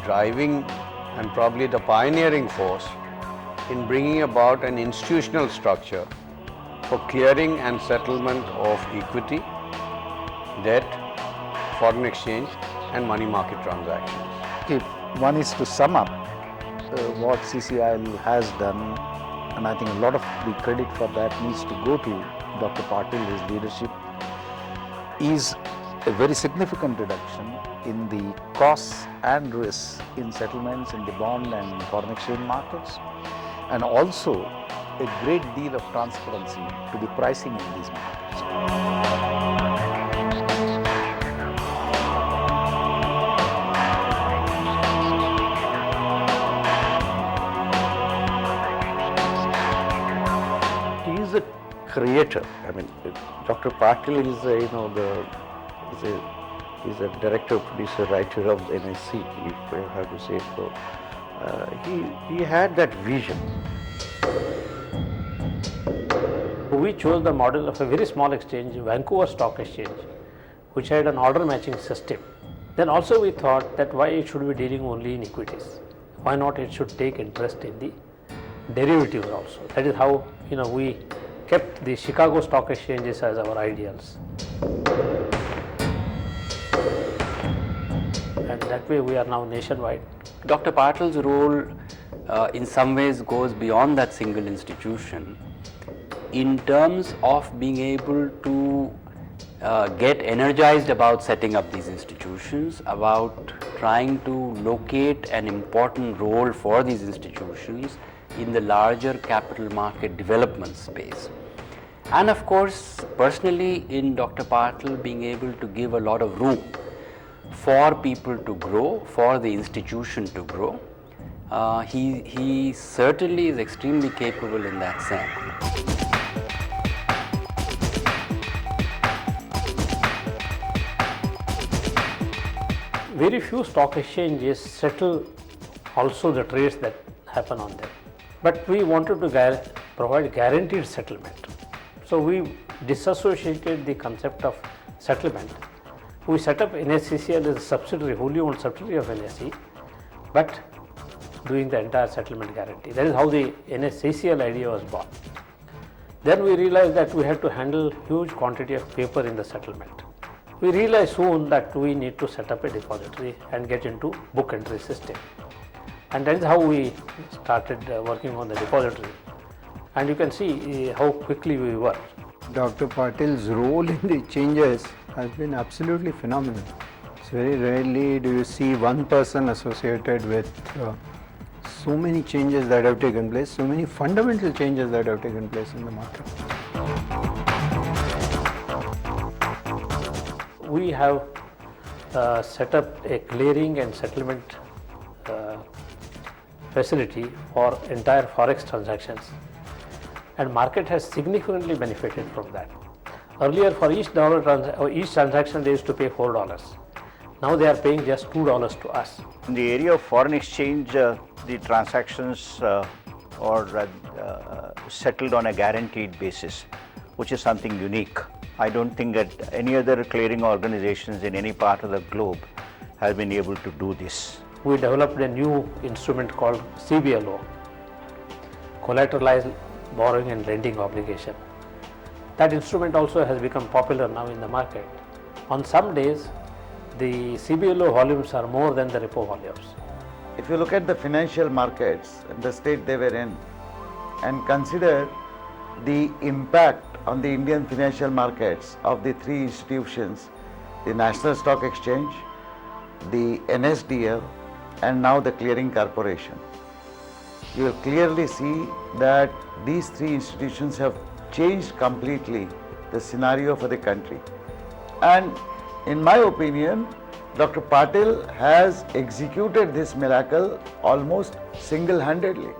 driving and probably the pioneering force in bringing about an institutional structure for clearing and settlement of equity, debt, foreign exchange and money market transactions. If one is to sum up what CCIL has done, and I think a lot of the credit for that needs to go to Dr. Patil, his leadership, is a very significant reduction in the costs and risks in settlements in the bond and foreign exchange markets, and also a great deal of transparency to the pricing in these markets. He is a creator. I mean, Dr. Patil is he's a director, producer, writer of the NSC, if I have to say so. He had that vision. We chose the model of a very small exchange, Vancouver Stock Exchange, which had an order matching system. Then also we thought that why it should be dealing only in equities? Why not it should take interest in the derivatives also? That is how we kept the Chicago Stock Exchanges as our ideals. And that way we are now nationwide. Dr. Patil's role in some ways goes beyond that single institution in terms of being able to get energized about setting up these institutions, about trying to locate an important role for these institutions in the larger capital market development space. And of course, personally in Dr. Patil being able to give a lot of room for people to grow, for the institution to grow. He certainly is extremely capable in that sense. Very few stock exchanges settle also the trades that happen on them. But we wanted to provide guaranteed settlement. So we disassociated the concept of settlement. We set up NSCCL as a subsidiary, wholly owned subsidiary of NSE, but doing the entire settlement guarantee. That is how the NSCCL idea was born. Then we realized that we had to handle huge quantity of paper in the settlement. We realized soon that we need to set up a depository and get into book entry system. And that is how we started working on the depository. And you can see how quickly we worked. Dr. Patil's role in the changes has been absolutely phenomenal. It's very rarely do you see one person associated with so many changes that have taken place, so many fundamental changes that have taken place in the market. We have set up a clearing and settlement facility for entire forex transactions, and market has significantly benefited from that. Earlier, for each transaction they used to pay $4. Now they are paying just $2 to us. In the area of foreign exchange, the transactions are settled on a guaranteed basis, which is something unique. I don't think that any other clearing organizations in any part of the globe have been able to do this. We developed a new instrument called CBLO, Collateralized Borrowing and Lending Obligation. That instrument also has become popular now in the market. On some days, the CBLO volumes are more than the repo volumes. If you look at the financial markets and the state they were in and consider the impact on the Indian financial markets of the three institutions, the National Stock Exchange, the NSDL and now the Clearing Corporation, you will clearly see that these three institutions have changed completely the scenario for the country. And in my opinion, Dr. Patil has executed this miracle almost single-handedly.